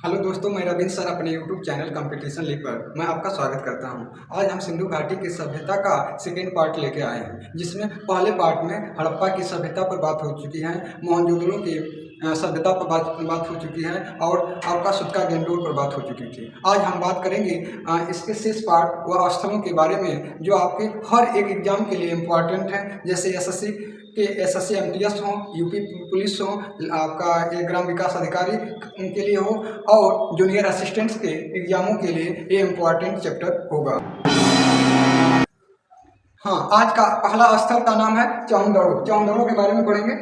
Hello दोस्तों, मैं Ravindra sir अपने यूट्यूब चैनल कंपटीशन लीग पर मैं आपका स्वागत करता हूं। आज हम सिंधु घाटी की सभ्यता का सेकेंड पार्ट लेके आए हैं, जिसमें पहले पार्ट में हड़प्पा की सभ्यता पर बात हो चुकी है, मोहनजोदड़ो की सभ्यता पर बात हो चुकी है और आपका सुत्का गेंडोर पर बात हो चुकी थी। आज हम बात करेंगे इसके शेष पार्ट व स्थलों के बारे में जो आपके हर एक एग्जाम के लिए इम्पोर्टेंट है, जैसे एसएससी एमटीएस हो, यूपी पुलिस हो, आपका ये ग्राम विकास अधिकारी उनके लिए हो और जूनियर असिस्टेंट्स के एग्जामों के लिए ये इम्पोर्टेंट चैप्टर होगा। हाँ, आज का पहला स्थल का नाम है चौंदड़ो। चौंदड़ो के बारे में पढ़ेंगे।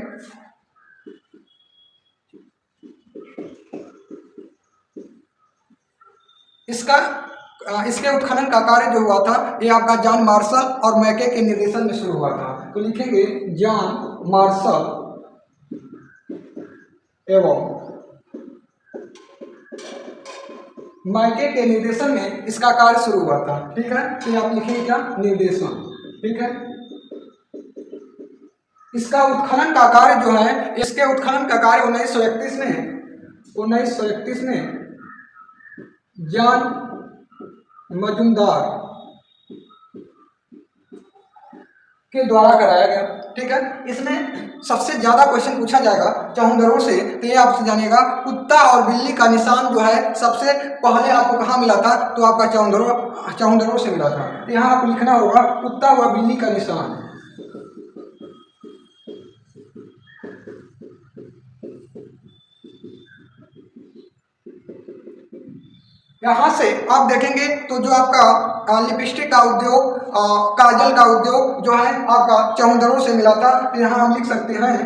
इसके उत्खनन का कार्य जो हुआ था ये आपका जॉन मार्शल और मैके के निर्देशन में शुरू हुआ था। तो लिखेंगे जॉन मार्शल एवं मैके के निर्देशन में इसका कार्य शुरू हुआ था। ठीक है, तो आप लिखेंगे क्या? निर्देशन। ठीक है, इसका उत्खनन का कार्य जो है, इसके उत्खनन का कार्य 1931 में जॉन मजुमदार के द्वारा कराया गया। ठीक है, इसमें सबसे ज्यादा क्वेश्चन पूछा जाएगा चौंदड़ो से, तो ये आपसे जानिएगा कुत्ता और बिल्ली का निशान जो है सबसे पहले आपको कहाँ मिला था? तो आपका चौंदड़ो से मिला था। तो यहाँ आपको लिखना होगा कुत्ता व बिल्ली का निशान। यहाँ से आप देखेंगे तो जो आपका लिपस्टिक का उद्योग, काजल का उद्योग जो है आपका चौंदड़ो से मिला था। तो यहाँ हम लिख सकते हैं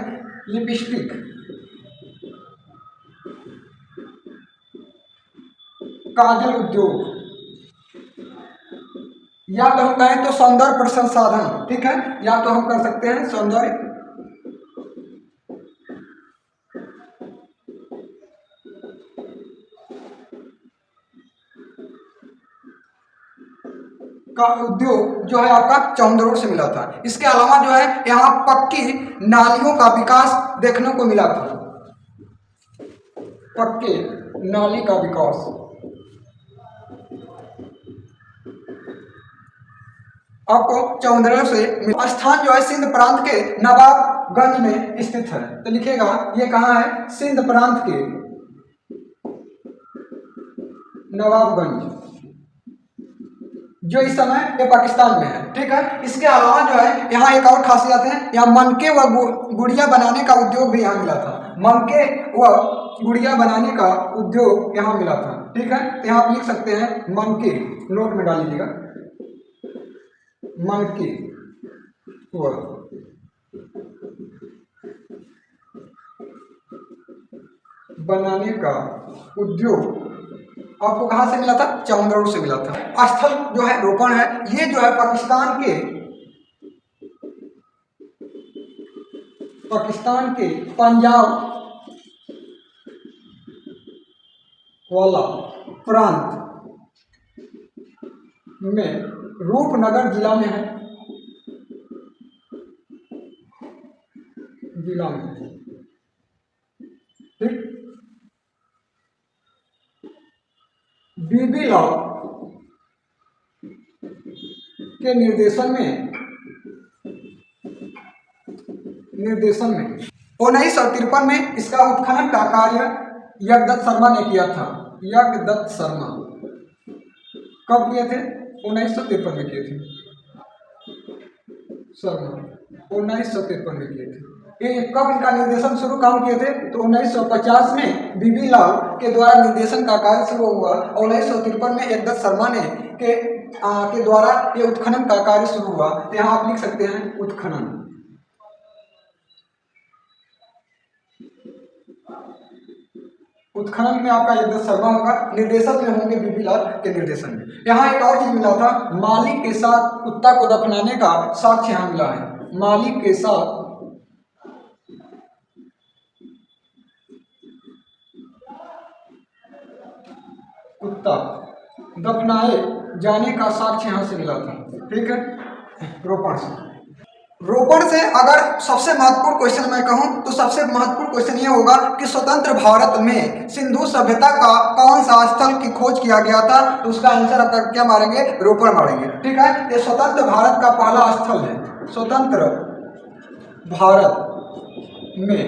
लिपस्टिक, काजल उद्योग, या तो हम कहें तो सौंदर्य प्रसंसाधन। ठीक है, या तो हम कर सकते हैं सौंदर्य का उद्योग जो है आपका चौंदड़ो से मिला था। इसके अलावा जो है यहाँ पक्की नालियों का विकास देखने को मिला था। पक्के नाली का विकास आपको चौंदड़ो से स्थान जो है सिंध प्रांत के नवाबगंज में स्थित है। तो लिखेगा ये कहाँ है? सिंध प्रांत के नवाबगंज, जो इस समय ये पाकिस्तान में है। ठीक है, इसके अलावा जो है यहाँ एक और खासियत है, यहाँ मनके व गुड़िया बनाने का उद्योग भी यहाँ मिला था। मनके व गुड़िया बनाने का उद्योग यहाँ मिला था। ठीक है, तो यहाँ आप लिख सकते हैं मनके, नोट में डाल लीजिएगा, मनके व बनाने का उद्योग आपको कहां से मिला था? चौंदड़ो से मिला था। स्थल जो है रोपण है, ये जो है पाकिस्तान के पंजाब वाला प्रांत में रूपनगर जिला में है। ठीक, बीबी लाल के निर्देशन में 1953 में इसका उत्खनन का कार्य यज्ञदत्त शर्मा ने किया था। यज्ञदत्त शर्मा कब किए थे? 1953 में किए थे। शर्मा 1953 में किए थे। ये कब इनका निर्देशन शुरू काम किए थे? तो 1950 में बीबी लाल के द्वारा निर्देशन का कार्य शुरू हुआ और 1953 में यज्ञदत्त शर्मा ने के द्वारा ये उत्खनन का कार्य शुरू हुआ। तो यहाँ आप लिख सकते हैं उत्खनन। उत्खनन में आपका यज्ञदत्त शर्मा होगा, निर्देशक में होंगे बीबी लाल के निर्देशन में। यहाँ एक और चीज मिला था, मालिक के साथ कुत्ता को दफनाने का साक्ष्य यहाँ मिला है। मालिक के साथ कुत्ता दफनाए जाने का साक्ष्य यहाँ से मिला था। ठीक है, रोपण से। रोपण से अगर सबसे महत्वपूर्ण क्वेश्चन मैं कहूं तो सबसे महत्वपूर्ण क्वेश्चन ये होगा कि स्वतंत्र भारत में सिंधु सभ्यता का कौन सा स्थल की खोज किया गया था, तो उसका आंसर आपका क्या मारेंगे, रोपण मारेंगे। ठीक है, ये स्वतंत्र भारत का पहला स्थल है। स्वतंत्र भारत में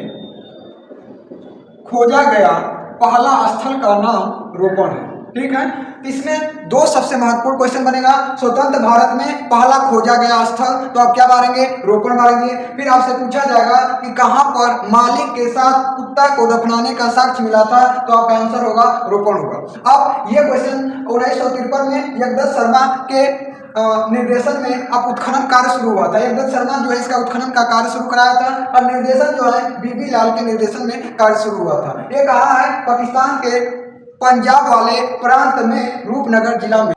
खोजा गया पहला स्थल का नाम रोपण है। ठीक है, इसमें दो सबसे महत्वपूर्ण क्वेश्चन बनेगा। स्वतंत्र भारत में पहला खोजा गया स्थल, तो आप क्या मारेंगे, रोपण मारेंगे। फिर आपसे पूछा जाएगा कि कहां पर मालिक के साथ कुत्ता को दफनाने का साक्ष्य मिला था, तो आपका आंसर होगा रोपण होगा। अब ये क्वेश्चन 1953 में जगदत्त शर्मा के निर्देशन में अब उत्खनन कार्य शुरू हुआ था। जगदत्त शर्मा जो है इसका उत्खनन का कार्य शुरू कराया था और निर्देशन जो है बीबी लाल के निर्देशन में कार्य शुरू हुआ था। ये कहा है पाकिस्तान के पंजाब वाले प्रांत में रूपनगर जिला में।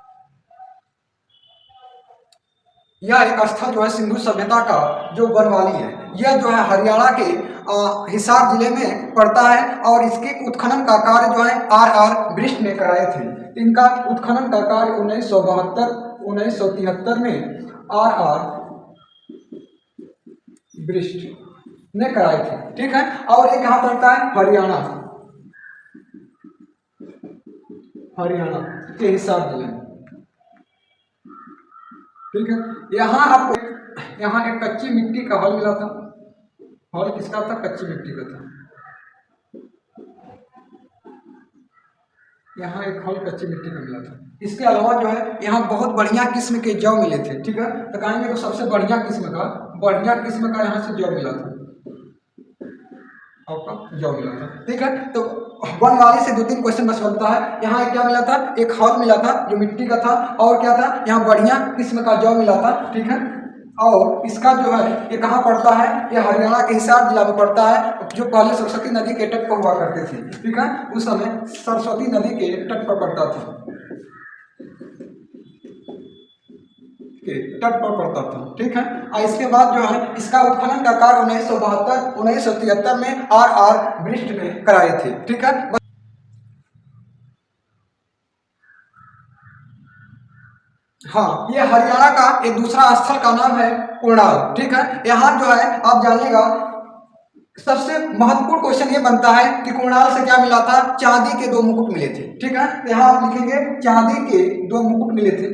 यह एक स्थल जो है सिंधु सभ्यता का जो बनवाली है, यह जो है हरियाणा के हिसार जिले में पड़ता है और इसके उत्खनन का कार्य जो है आर बिष्ट ने कराए थे। इनका उत्खनन का कार्य 1973 में आर बिष्ट ने कराए थे। ठीक है, और ये कहाँ पड़ता है, हरियाणा के हिसार जिले में। ठीक है, यहाँ आपको यहाँ एक कच्ची मिट्टी का हल मिला था। हल किसका था, कच्ची मिट्टी का था। यहाँ एक हल कच्ची मिट्टी का मिला था। इसके अलावा जो है यहाँ बहुत बढ़िया किस्म के जौ मिले थे। ठीक है, तो कहेंगे तो सबसे बढ़िया किस्म का यहाँ से जौ मिला था, आपका जौ मिला था। ठीक है, तो बनवाली से 2-3 क्वेश्चन बस बनता है। यहाँ क्या मिला था, एक हल मिला था जो मिट्टी का था, और क्या था, यहाँ बढ़िया किस्म का जौ मिला था। ठीक है, और इसका जो है ये कहाँ पड़ता है, ये हरियाणा के हिसार जिला में पड़ता है, जो पहले सरस्वती नदी के तट पर हुआ करते थे। ठीक है, उस समय सरस्वती नदी के तट पर पड़ता था, ठीक है। और इसके बाद जो है इसका उत्खनन का कार्य 1973 में आर बिष्ट ने कराए थे। ठीक है, हाँ, ये हरियाणा का एक दूसरा स्थल का नाम है कुणाल। ठीक है, यहाँ जो है आप जानिएगा सबसे महत्वपूर्ण क्वेश्चन ये बनता है कि कुणाल से क्या मिला था, चांदी के 2 मुकुट मिले थे। ठीक है, तो यहाँ आप लिखेंगे चांदी के 2 मुकुट मिले थे।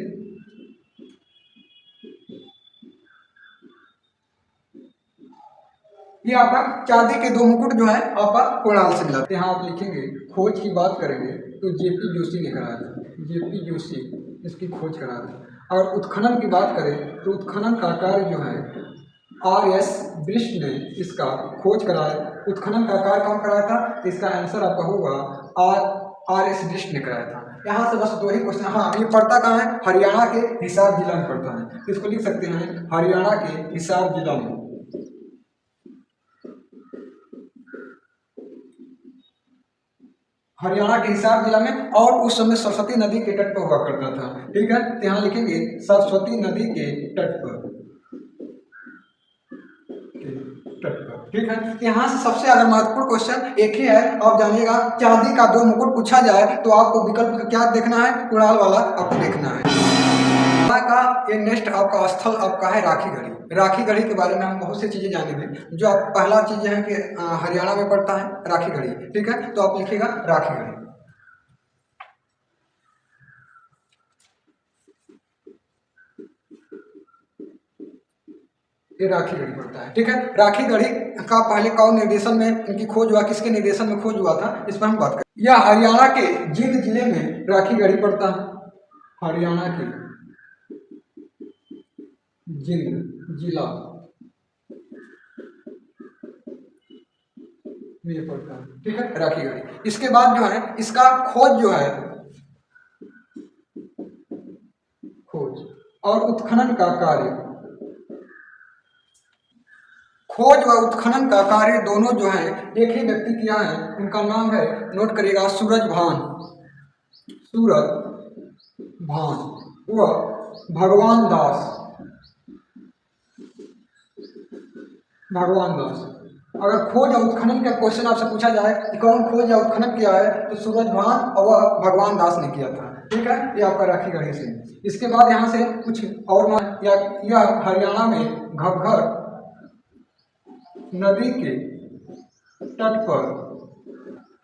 ये आपका चांदी के 2 मुकुट जो है आपका कुणाल से मिला। यहाँ आप लिखेंगे खोज की बात करेंगे तो जेपी जोशी ने कराया था, जेपी जोशी इसकी खोज कराया था। और उत्खनन की बात करें तो उत्खनन का कार्य जो है आर बिष्ट ने इसका खोज कराया। उत्खनन का कार्य कौन कराया था, इसका आंसर आपका होगा आर बिष्ट ने कराया था। यहाँ से बस 2 ही क्वेश्चन। हाँ, ये पड़ता कहाँ है, हरियाणा के हिसार जिला में पड़ता है। इसको लिख सकते हैं हरियाणा के हिसार जिला में। हरियाणा के हिसार जिला में, और उस समय सरस्वती नदी के तट पर हुआ करता था। ठीक है, तो यहाँ लिखेंगे सरस्वती नदी के तट पर, ठीक है। यहाँ से सबसे ज्यादा महत्वपूर्ण क्वेश्चन एक ही है, आप जानिएगा चांदी का 2 मुकुट पूछा जाए तो आपको विकल्प क्या देखना है, कुणाल वाला आपको देखना है। का ये नेक्स्ट आपका स्थल आपका है राखीगढ़ी। राखीगढ़ी के बारे में हम बहुत सी चीजें जानेंगे। जो आप पहला चीज है कि हरियाणा में पड़ता है राखीगढ़ी। ठीक है, तो आप लिखिएगा राखीगढ़ी। ये राखीगढ़ी पड़ता है। ठीक है, राखीगढ़ी का पहले कौन निर्देशन में इनकी खोज हुआ, किसके निर्देशन में खोज हुआ था, इस पर हम बात करें। यह हरियाणा के जींद जिले में राखीगढ़ी पड़ता है। हरियाणा के जींद जिला में पड़ता है। ठीक है, राखीगढ़ी। इसके बाद जो है इसका खोज जो है, खोज और उत्खनन का कार्य, खोज व उत्खनन का कार्य दोनों जो है एक ही व्यक्ति किया है। उनका नाम है, नोट करिएगा, सूरज भान व भगवान दास। अगर खोज और उत्खनन का क्वेश्चन आपसे पूछा जाए कि कौन खोज या उत्खनन किया है, तो सूरज भान और भगवान दास ने किया था। ठीक है, ये आपका राखीगढ़ी से। इसके बाद यहाँ से कुछ और यह हरियाणा में घग्घर नदी के तट पर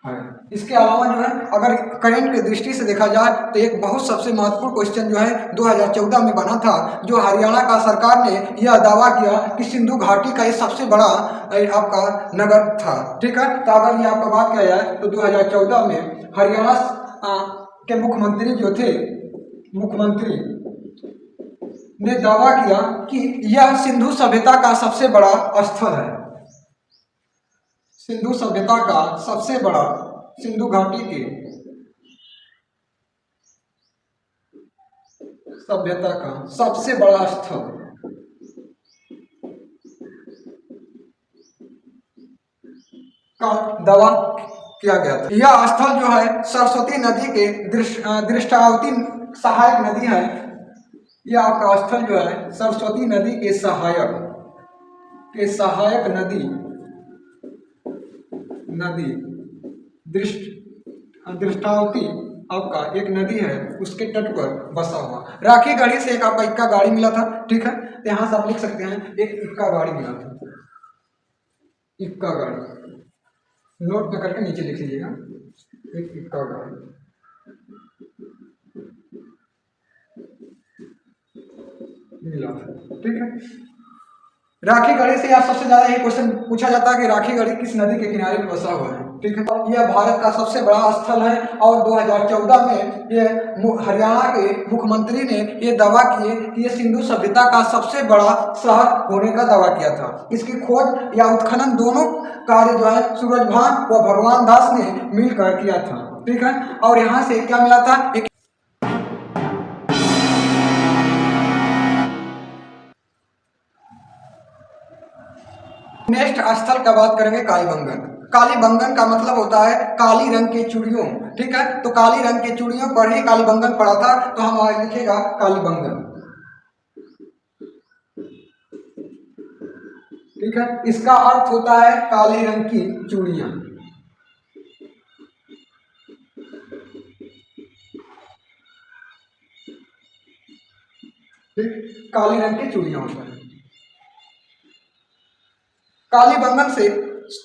है। इसके अलावा जो है अगर करंट की दृष्टि से देखा जाए तो एक बहुत सबसे महत्वपूर्ण क्वेश्चन जो है 2014 में बना था, जो हरियाणा का सरकार ने यह दावा किया कि सिंधु घाटी का ये सबसे बड़ा आपका नगर था। ठीक है, तो अगर ये आपका बात किया जाए तो 2014 में हरियाणा के मुख्यमंत्री जो थे, मुख्यमंत्री ने दावा किया कि यह सिंधु सभ्यता का सबसे बड़ा स्थल है। सिंधु सभ्यता का सबसे बड़ा, सिंधु घाटी के सभ्यता का सबसे बड़ा स्थल का दावा किया गया था। यह स्थल जो है सरस्वती नदी के दृष्टावती सहायक नदी है। यह आपका स्थल जो है सरस्वती नदी के सहायक नदी दृष्टावती आपका एक नदी है, उसके तट पर बसा हुआ। राखी गढ़ी से एक आपका इक्का गाड़ी मिला था। ठीक है, तो यहां से आप लिख सकते हैं एक इक्का गाड़ी मिला था। इक्का गाड़ी नोट में करके नीचे लिख लीजिएगा, एक इक्का गाड़ी मिला था। ठीक है, राखी गढ़ी से आप सबसे ज्यादा ये क्वेश्चन पूछा जाता है कि राखी गढ़ी किस नदी के किनारे पर बसा हुआ है। ठीक है, यह भारत का सबसे बड़ा स्थल है और 2014 में ये हरियाणा के मुख्यमंत्री ने ये दावा किए कि ये सिंधु सभ्यता का सबसे बड़ा शहर होने का दावा किया था। इसकी खोज या उत्खनन दोनों कार्य जो है सूरजभान व भगवान दास ने मिलकर किया था। ठीक है, और यहाँ से क्या मिला था, एक नेक्स्ट स्थल का बात करेंगे कालीबंगन। कालीबंगन का मतलब होता है काली रंग के चूड़ियों। ठीक है, तो काली रंग के चूड़ियों पर ही कालीबंगन पड़ा था, तो हम आज लिखेगा कालीबंगन। ठीक है, इसका अर्थ होता है काली रंग की चूड़ियां। ठीक, काली रंग की चूड़ियां होता है। कालीबंगन से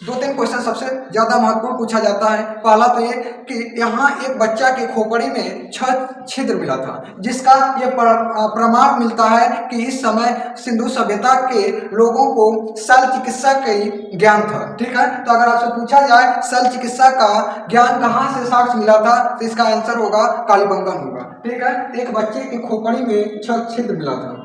दो तीन क्वेश्चन सबसे ज्यादा महत्वपूर्ण पूछा जाता है। पहला तो ये कि यहाँ एक बच्चा के खोपड़ी में 6 छिद्र मिला था, जिसका ये प्रमाण मिलता है कि इस समय सिंधु सभ्यता के लोगों को शल्य चिकित्सा का ज्ञान था। ठीक है, तो अगर आपसे पूछा जाए शल्य चिकित्सा का ज्ञान कहाँ से साक्ष्य मिला था, तो इसका आंसर होगा कालीबंगन होगा। ठीक है, एक बच्चे के खोपड़ी में 6 छिद्र मिला था।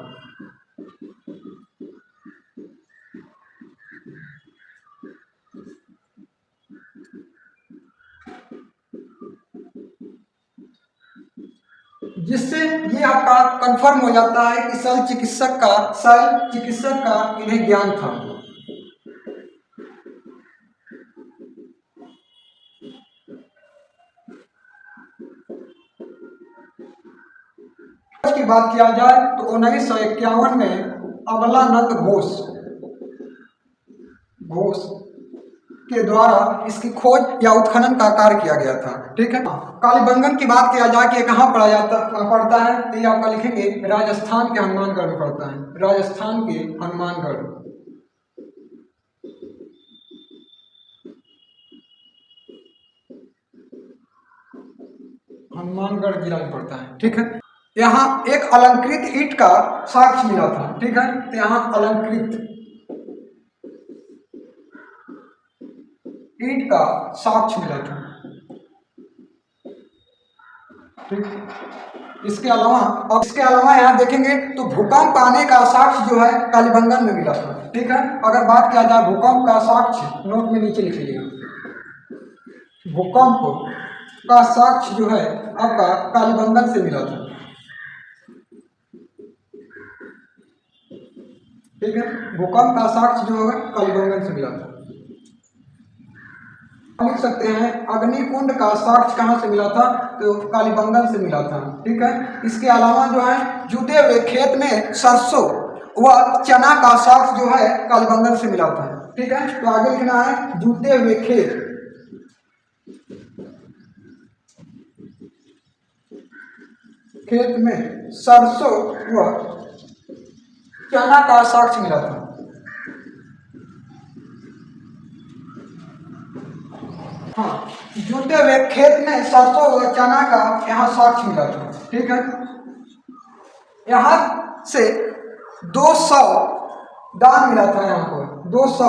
जिससे ये आपका कंफर्म हो जाता है कि शल्य चिकित्सक का इन्हें ज्ञान था। की बात किया जाए तो 1951 में अबलानंद घोष के द्वारा इसकी खोज या उत्खनन का कार्य किया गया था। ठीक है, कालीबंगन की बात किया जाए कि कहाँ पड़ता है, तो ये आपका लिखेंगे राजस्थान के हनुमानगढ़ में पड़ता है। राजस्थान के हनुमानगढ़ जिला में पड़ता है। ठीक है, यहाँ एक अलंकृत ईंट का साक्ष्य मिला था। ठीक है, तो यहाँ अलंकृत ईंट का साक्ष्य मिला था। ठीक, इसके अलावा यहाँ देखेंगे तो भूकंप आने का साक्ष्य जो है कालीबंगन में मिला था। ठीक है, अगर बात किया जाए भूकंप का साक्ष्य, नोट में नीचे लिख लीजिएगा, भूकंप का साक्ष्य जो है आपका कालीबंगन से मिला था। ठीक है, भूकंप का साक्ष्य जो है कालीबंगन से मिला था। लिख सकते हैं अग्निकुंड का साक्ष्य कहाँ से मिला था, तो कालीबंगन से मिला था। ठीक है, इसके अलावा जो है जुते हुए खेत में सरसों व चना का साक्ष्य जो है कालीबंगन से मिला था। ठीक है, तो आगे लिखना है जुते हुए खेत में सरसों व चना का साक्ष्य मिला था। सरसों व चना का यहाँ साक्ष्य मिला था। ठीक है, यहाँ से 200 दान मिला था, यहाँ पर 200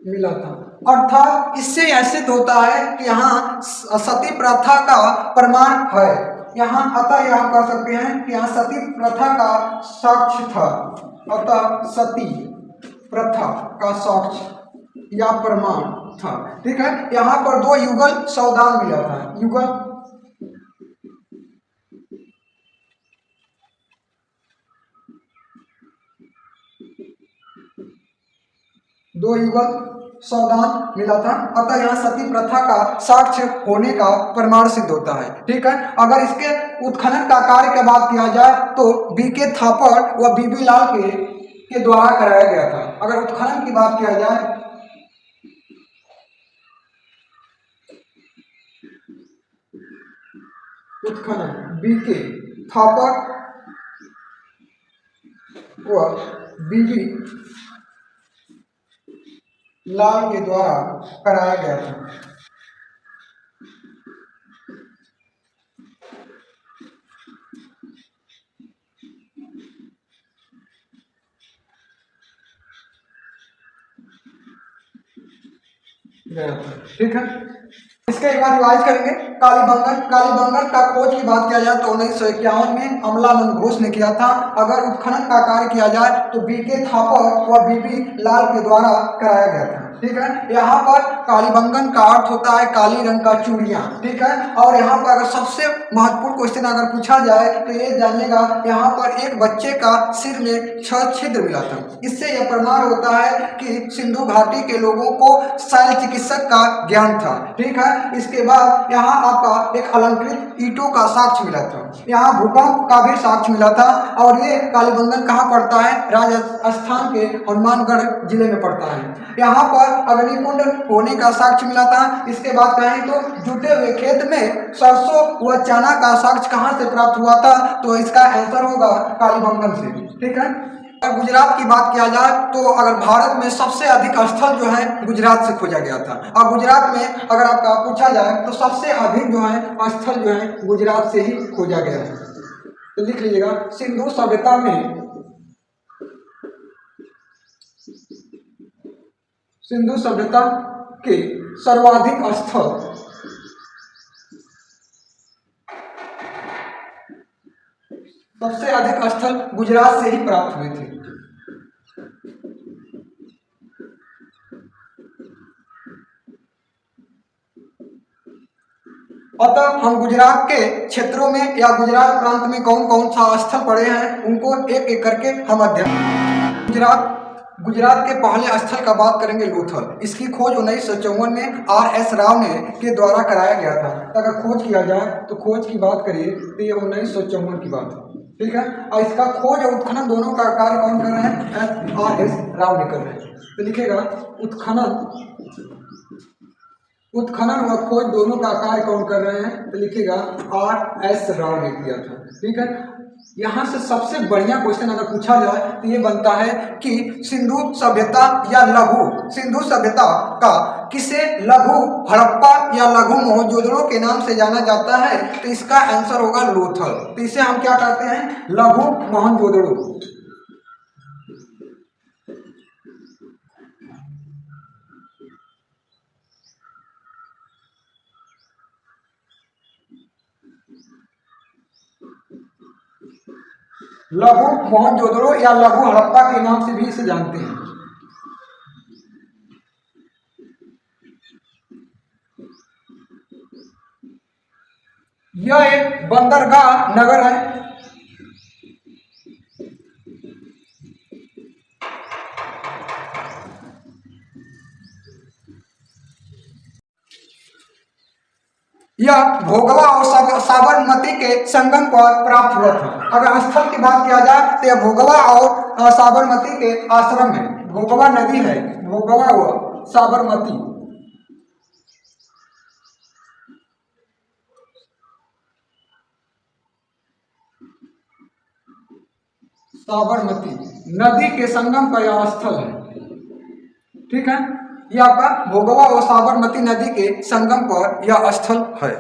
मिला था। अर्थात इससे यह सिद्ध होता है कि यहाँ सती प्रथा का प्रमाण है। यहाँ अतः यह कह सकते हैं कि यहाँ सती प्रथा का साक्ष्य था, अतः सती प्रथा का साक्ष्य या प्रमाण था। ठीक है, यहाँ पर 2 युगल सौदान मिला था, युगल 2 युगल सौदान मिला था, अतः यहाँ सती प्रथा का साक्ष्य होने का प्रमाण सिद्ध होता है। ठीक है, अगर इसके उत्खनन का कार्य की बात किया जाए तो बीके थापड़ व बीबी लाल के द्वारा कराया गया था। अगर उत्खनन की बात किया जाए, उत्खनन बीके थापड़ व बीबी लाल के द्वारा कराया गया था। ठीक है, इसके एक बार रिवाइज करेंगे। कालीबंगन का खोज की बात किया जाए तो 1951 में अमलानंद घोष ने किया था। अगर उत्खनन का कार्य किया जाए तो बीके थापड़ व बीबी लाल के द्वारा कराया गया था। ठीक है, यहाँ पर कालीबंगन का अर्थ होता है काली रंग का चूड़ियाँ। ठीक है, और यहाँ पर अगर सबसे महत्वपूर्ण क्वेश्चन अगर पूछा जाए तो ये जानिएगा, यहाँ पर एक बच्चे का सिर में 6 छिद्र मिला था। इससे यह प्रमाण होता है कि सिंधु घाटी के लोगों को शल्य चिकित्सक का ज्ञान था। ठीक है, इसके बाद यहाँ आपका एक अलंकृत ईंटों का साक्ष्य मिला था। यहाँ भूकंप का भी साक्ष्य मिला था, और ये कालीबंगन कहाँ पड़ता है? राजस्थान के हनुमानगढ़ जिले में पड़ता है। यहाँ पर अग्निकुंड होने का साक्ष्य मिला था। इसके बाद कहें तो जुटे हुए खेत में सरसों व चना का साक्ष्य कहाँ से प्राप्त हुआ था? तो इसका आंसर होगा कालीबंगन से। ठीक है, अगर गुजरात की बात किया जाए तो अगर भारत में सबसे अधिक स्थल जो है गुजरात से खोजा गया था। और गुजरात में अगर आपका पूछा जाए तो सबसे अधिक जो है स्थल जो है गुजरात से ही खोजा गया है। तो लिख लीजिएगा, सिंधु सभ्यता में सिंधु सभ्यता के सर्वाधिक स्थल सबसे अधिक स्थल गुजरात से ही प्राप्त हुए थे। अतः हम गुजरात के क्षेत्रों में या गुजरात प्रांत में कौन कौन सा स्थल पड़े हैं उनको एक एक करके हम अध्ययन। गुजरात के पहले स्थल का बात करेंगे लोथल। इसकी खोज 1954 में R.S. राव ने के द्वारा कराया गया था। अगर खोज किया जाए तो खोज की बात करिए तो ये 1954 की बात है। ठीक है, और इसका खोज और उत्खनन दोनों का कार्य कौन कर रहे हैं? R.S. राव ने कर रहे हैं। तो लिखेगा उत्खनन व खोज दोनों का कार्य कौन कर रहे हैं? तो लिखेगा R.S. राव ने किया था। ठीक है, यहाँ से सबसे बढ़िया क्वेश्चन अगर पूछा जाए तो ये बनता है कि सिंधु सभ्यता या लघु सिंधु सभ्यता का किसे लघु हड़प्पा या लघु मोहनजोदड़ो के नाम से जाना जाता है? तो इसका आंसर होगा लोथल। तो इसे हम क्या कहते हैं? लघु मोहनजोदड़ो। लघु मोहनजोदड़ो या लघु हड़प्पा के नाम से भी इसे जानते हैं। यह एक बंदरगाह नगर है। यह भोगवा और साबरमती के संगम पर प्राप्त हुआ था। अगर स्थल की बात किया जाए तो यह भोगवा और साबरमती के आश्रम है। भोगवा नदी है, भोगवा व साबरमती। साबरमती नदी के संगम पर यह स्थल है। ठीक है, ये आपका भोगवा और साबरमती नदी के संगम पर यह स्थल है।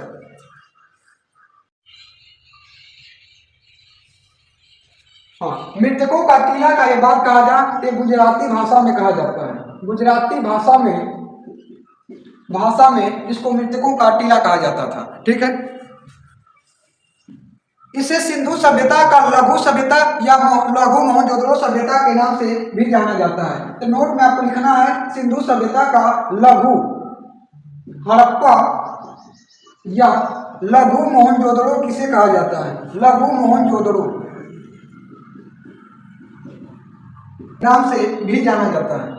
हाँ, मृतकों का टीला का ये बात कहा जाए तो गुजराती भाषा में कहा जाता है। गुजराती भाषा में इसको मृतकों का टीला कहा जाता था। ठीक है, इसे सिंधु सभ्यता का लघु सभ्यता या लघु मोहनजोदड़ो सभ्यता के नाम से भी जाना जाता है। तो नोट में आपको लिखना है सिंधु सभ्यता का लघु हड़प्पा या लघु मोहनजोदड़ो किसे कहा जाता है? लघु मोहनजोदड़ो नाम से भी जाना जाता है।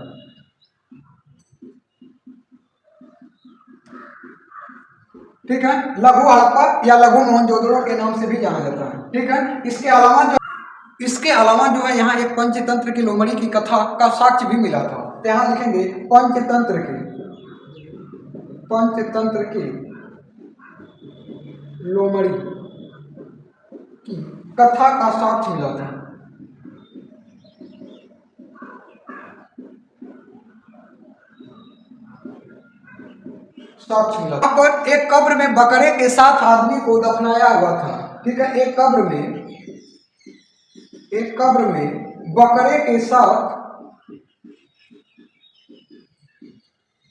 ठीक है, लघु हड़प्पा या लघु मोहनजोदड़ो के नाम से भी जाना जाता है। ठीक है, इसके अलावा जो है यहाँ एक पंचतंत्र की लोमड़ी की कथा का साक्ष्य भी मिला था। तो यहाँ लिखेंगे पंचतंत्र की लोमड़ी की कथा का साक्ष्य मिला था। यहाँ पर एक कब्र में बकरे के साथ आदमी को दफनाया हुआ था। ठीक है, एक कब्र में बकरे के साथ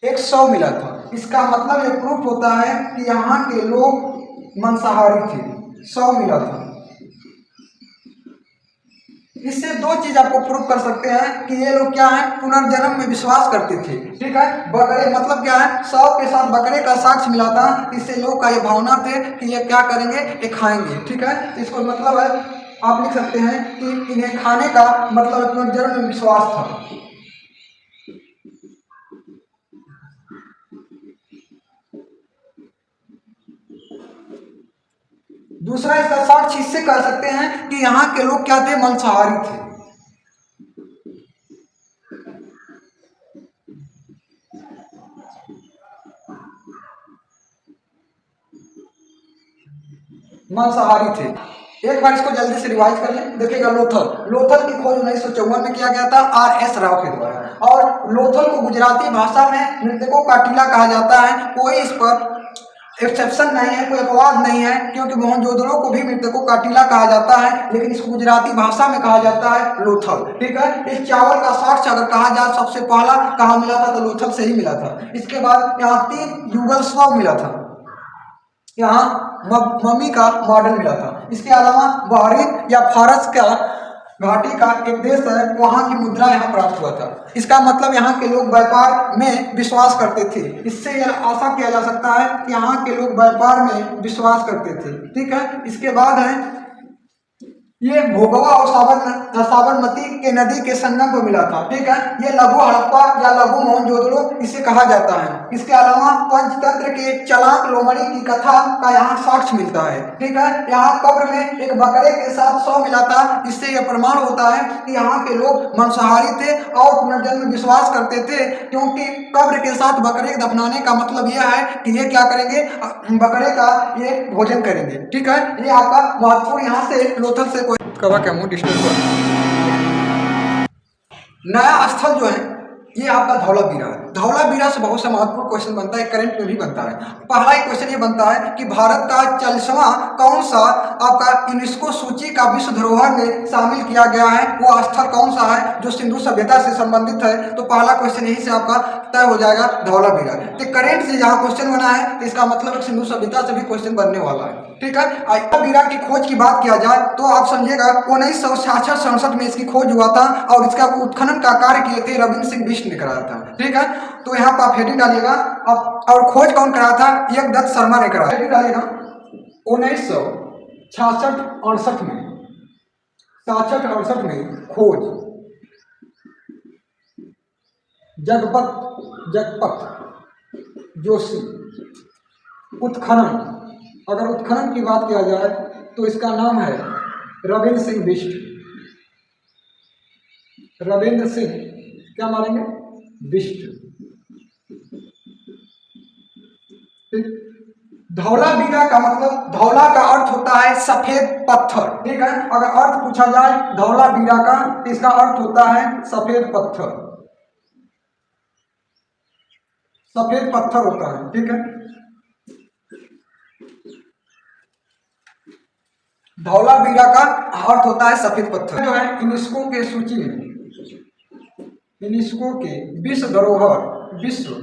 एक शव मिला था। इसका मतलब ये प्रूफ होता है कि यहाँ के लोग मांसाहारी थे। शव मिला था। इससे दो चीज आपको प्रूफ कर सकते हैं कि ये लोग क्या है, पुनर्जन्म में विश्वास करते थे। ठीक है, बकरे मतलब क्या है, शव के साथ बकरे का साक्ष्य मिला था। इससे लोग का ये भावना थे कि ये क्या करेंगे, ये खाएंगे। ठीक है, इसको मतलब है आप लिख सकते हैं कि इन्हें खाने का मतलब पुनर्जन्म में विश्वास था। दूसरा इसका साक्ष्य इससे कर सकते हैं कि यहाँ के लोग क्या थे, मांसाहारी थे। मांसाहारी थे। एक बार इसको जल्दी से रिवाइज कर लें। देखिएगा, लोथल की खोज 1954 में किया गया था R.S. राव के द्वारा। और लोथल को गुजराती भाषा में मृतकों का टीला कहा जाता है। कोई इस पर एक्सेप्शन नहीं है, कोई अपवाद नहीं है, क्योंकि मोहनजोदड़ो को भी मृतकों का टीला कहा जाता है, लेकिन इसको गुजराती भाषा में कहा जाता है लोथल। ठीक है, इस चावल का साक्ष्य अगर कहा जाए सबसे पहला कहाँ मिला था तो लोथल से ही मिला था। इसके बाद यहाँ 3 युगल शव मिला था। यहाँ मम्मी का मॉडल मिला था। इसके अलावा बहरीन या फारस का घाटी का एक देश है, वहाँ की मुद्रा यहाँ प्राप्त हुआ था। इसका मतलब यहाँ के लोग व्यापार में विश्वास करते थे। इससे यह आशा किया जा सकता है कि यहाँ के लोग व्यापार में विश्वास करते थे। ठीक है, इसके बाद है ये भोगवा और साबरमती के नदी के संगम को मिला था। ठीक है, ये लघु हड़प्पा या लघु मोहनजोदड़ो इसे कहा जाता है। इसके अलावा पंचतंत्र के चलाक लोमड़ी की कथा का यहाँ साक्ष्य मिलता है। ठीक है, यहाँ कब्र में एक बकरे के साथ शव मिला था। इससे यह प्रमाण होता है कि यहाँ के लोग मांसाहारी थे और पुनर्जन्म में विश्वास करते थे, क्योंकि कब्र के साथ बकरे दफनाने का मतलब यह है कि ये क्या करेंगे, बकरे का ये भोजन करेंगे। ठीक है, ये आपका महत्वपूर्ण यहाँ से लोथल से कवा क्या मुंह डिस्टर्ब कर। नया स्थल जो है ये आपका धौलावीरा है। धौलावीरा से बहुत सा महत्वपूर्ण क्वेश्चन बनता है, करंट में भी बनता है। पहला ही क्वेश्चन ये बनता है कि भारत का 40वां कौन सा आपका यूनेस्को सूची का विश्व धरोहर में शामिल किया गया है, वो स्थल कौन सा है जो सिंधु सभ्यता से संबंधित है। तो पहला क्वेश्चन यही से आपका तय हो जाएगा, धौलावीरा। तो करंट से जहाँ क्वेश्चन बना है तो इसका मतलब सिंधु सभ्यता से भी क्वेश्चन बनने वाला है। ठीक है, धौलावीरा की खोज की बात किया जाए तो आप समझिएगा 1966-67 में इसकी खोज हुआ था और इसका उत्खनन का कार्य किए थे रविंद्र सिंह बिष्ट ने कराया था। ठीक है, तो यहाँ पर आप हेडिंग डालिएगा। और खोज कौन कराया था, यज्ञदत्त शर्मा ने कराया। हेडिंग डालिएगा 1966-68 में, 67-68 में खोज जगपत जोशी। उत्खनन, अगर उत्खनन की बात किया जाए तो इसका नाम है रविंद्र सिंह बिष्ट। रविंद्र सिंह क्या मानेंगे, बिष्ट। धौलावीरा का मतलब, धौला का अर्थ होता है सफेद पत्थर। ठीक है, अगर अर्थ पूछा जाए धौलावीरा का तो इसका अर्थ होता है सफेद पत्थर। सफेद पत्थर होता है, ठीक है। धौलावीरा का अर्थ होता है सफेद पत्थर। जो है यूनेस्को के सूची में, यूनेस्को के विश्व धरोहर, विश्व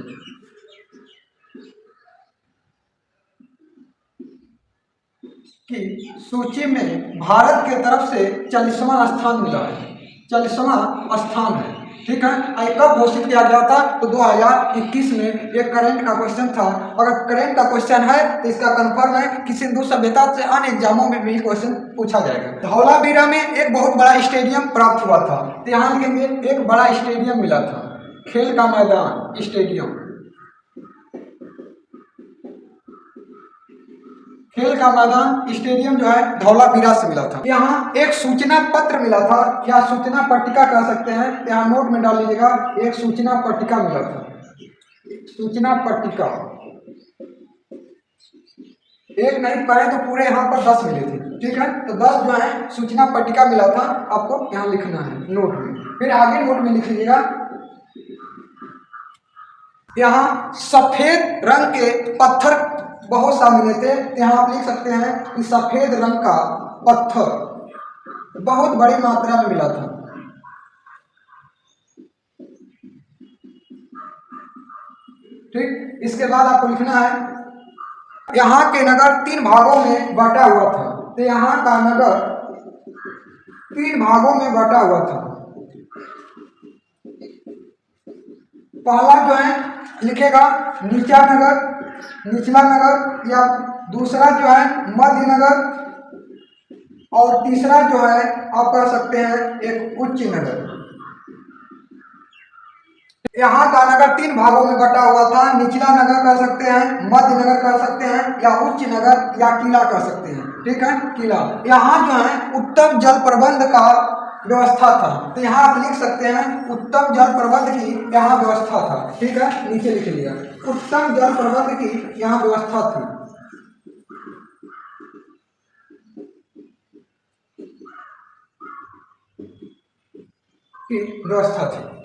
की सूची में भारत के तरफ से 40वां स्थान मिला है, 40वां स्थान है, ठीक है। कब घोषित किया गया था? तो 2021 में एक करंट का क्वेश्चन था। अगर करंट का क्वेश्चन है तो इसका कंफर्म है कि सिंधु सभ्यता से अन्य एग्जामों में भी क्वेश्चन पूछा जाएगा। धौलावीरा में एक बहुत बड़ा स्टेडियम प्राप्त हुआ था, तो यहाँ के लिए एक बड़ा स्टेडियम मिला था, खेल का मैदान, स्टेडियम, खेल का मैदान, स्टेडियम जो है धौलावीरा से मिला था। यहाँ एक सूचना पत्र मिला था, क्या सूचना पट्टिका कह सकते हैं, यहाँ नोट में डाल लीजिएगा, एक सूचना पट्टिका मिला था, सूचना पट्टिका। एक नहीं पढ़े तो पूरे यहाँ पर 10 मिले थे, ठीक है। तो 10 जो है सूचना पट्टिका मिला था, आपको यहाँ लिखना है नोट में। फिर आगे नोट में लिख लीजिएगा, यहाँ सफेद रंग के पत्थर बहुत सा मिले थे, यहाँ आप लिख सकते हैं कि सफेद रंग का पत्थर बहुत बड़ी मात्रा में मिला था। ठीक, इसके बाद आपको लिखना है यहाँ के नगर 3 भागों में बांटा हुआ था, तो यहाँ का नगर 3 भागों में बांटा हुआ था। पहला जो है लिखेगा नीचा नगर, निचला नगर, या दूसरा जो है मध्य नगर, और तीसरा जो है आप कह सकते हैं एक उच्च नगर। यहाँ का नगर 3 भागों में बटा हुआ था, निचला नगर कह सकते हैं, मध्य नगर कह सकते हैं, या उच्च नगर या किला कह सकते हैं, ठीक है, किला। यहाँ जो है उत्तम जल प्रबंध का व्यवस्था था, तो यहाँ आप लिख सकते हैं उत्तम जल प्रबंध की यहाँ व्यवस्था था, ठीक है, नीचे लिख लिया उत्तम जल प्रबंध की यहाँ व्यवस्था थी, की व्यवस्था थी।